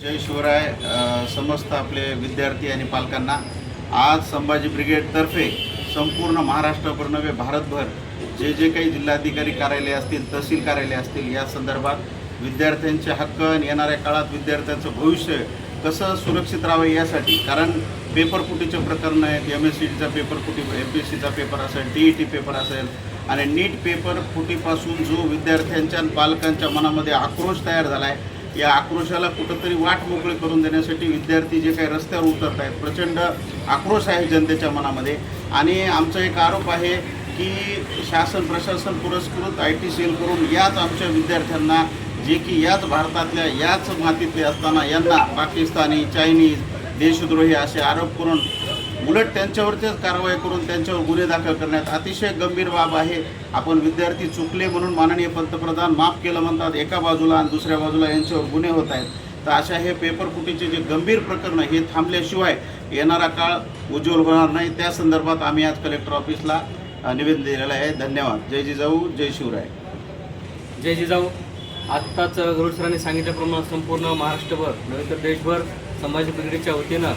जय शिवराय. समस्त आपले विद्यार्थी आणि पालकांना आज संभाजी ब्रिगेडतर्फे संपूर्ण महाराष्ट्रभर नव्हे भारतभर जे काही जिल्हाधिकारी कार्यालय असतील, तहसील कार्यालय असतील, या संदर्भात विद्यार्थ्यांचे हक्क आणि येणाऱ्या काळात विद्यार्थ्यांचं भविष्य कसं सुरक्षित राहावं यासाठी, कारण पेपरफुटीचे प्रकरण आहेत. MSCचा पेपरफुटी, MPSCचा पेपर असेल, TET पेपर असेल आणि नीट पेपर फुटीपासून जो विद्यार्थ्यांच्या आणि पालकांच्या मनामध्ये आक्रोश तयार झाला आहे, या आक्रोशाला कुठंतरी वाट मोकळी करून देण्यासाठी विद्यार्थी जे काही रस्त्यावर उतरत आहेत, प्रचंड आक्रोश आहे जनतेच्या मनामध्ये. आणि आमचा एक आरोप आहे की शासन प्रशासन पुरस्कृत IT सेल करून याच आमच्या विद्यार्थ्यांना, जे की याच भारतातल्या याच मातीतले असताना यांना पाकिस्तानी, चायनीज, देशद्रोही असे आरोप करून उलट त्यांच्यावरतीच कारवाई करून त्यांच्यावर गुन्हे दाखल करण्यात अतिशय गंभीर बाब आहे. आपण विद्यार्थी चुकले म्हणून माननीय पंतप्रधान माफ केलं म्हणतात एका बाजूला आणि दुसऱ्या बाजूला यांच्यावर गुन्हे होत आहेत. तर अशा हे पेपरफुटीचे जे गंभीर प्रकरण हे थांबल्याशिवाय येणारा काळ उज्ज्वल होणार नाही. त्या संदर्भात आम्ही आज कलेक्टर ऑफिसला निवेदन दिलेलं आहे. धन्यवाद. जय जिजाऊ, जय शिवराय. जय जिजाऊ. आत्ताच गरुड सरांनी सांगितल्याप्रमाणे संपूर्ण महाराष्ट्रभर नव्हे तर देशभर संभाजी ब्रिगेडच्या वतीनं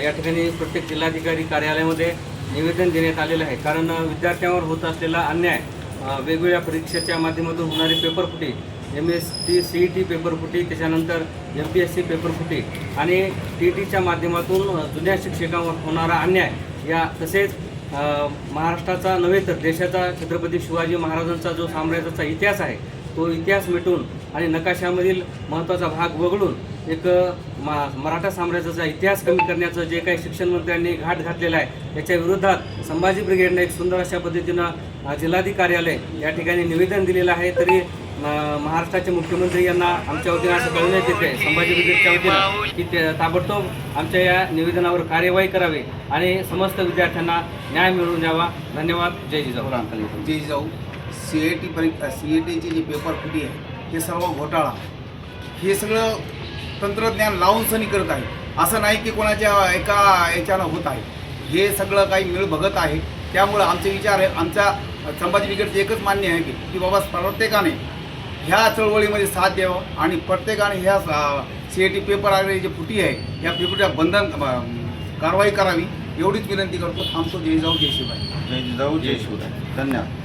या ठिकाणी प्रत्येक जिल्हाधिकारी कार्यालयामध्ये निवेदन देण्यात आलेलं आहे. कारण विद्यार्थ्यांवर होत असलेला अन्याय, वेगवेगळ्या परीक्षेच्या माध्यमातून होणारी पेपरफुटी, MST CET पेपरफुटी, त्याच्यानंतर MPSC पेपरफुटी आणि TETच्या माध्यमातून जुन्या शिक्षकांवर होणारा अन्याय, या तसेच महाराष्ट्राचा नव्हे तर देशाचा छत्रपती शिवाजी महाराजांचा जो साम्राज्याचा इतिहास आहे तो इतिहास मिटून आणि नकाशामधील महत्त्वाचा भाग वगळून एक मराठा साम्राज्याचा इतिहास कमी करण्याचं जे काही शिक्षण मंत्र्यांनी घाट घातलेला आहे, याच्या विरोधात संभाजी ब्रिगेडने एक सुंदर अशा पद्धतीनं जिल्हाधिकारी कार्यालय या ठिकाणी निवेदन दिलेलं आहे. तरी महाराष्ट्राचे मुख्यमंत्री यांना आमच्या वतीनं असं कळवण्यात येते संभाजी ब्रिगेडच्या वतीनं की ते ताबडतोब आमच्या या निवेदनावर कार्यवाही करावी आणि समस्त विद्यार्थ्यांना न्याय मिळवून द्यावा. धन्यवाद. जय जिजाऊ. जय जिजाऊ. CETची जी पेपरफुटी आहे हे सर्व घोटाळा, हे सगळं तंत्रज्ञान लावून सनी करत आहे. असं नाही की कोणाच्या एका याच्यानं होत आहे, हे सगळं काही मिळ बघत आहे. त्यामुळं आमचे विचार आहे, आमच्या संभाजी ब्रिगेडचं एकच मान्य आहे की बाबा प्रत्येकाने ह्या चळवळीमध्ये साथ द्यावं आणि प्रत्येकाने ह्या CET पेपर आलेली जी फुटी आहे या पेपरच्या बंधन कारवाई करावी एवढीच विनंती करतो. थांबतो. जय जिजाऊ, जय शिवराय. जय जिजाऊ, जय शिवराय. धन्यवाद.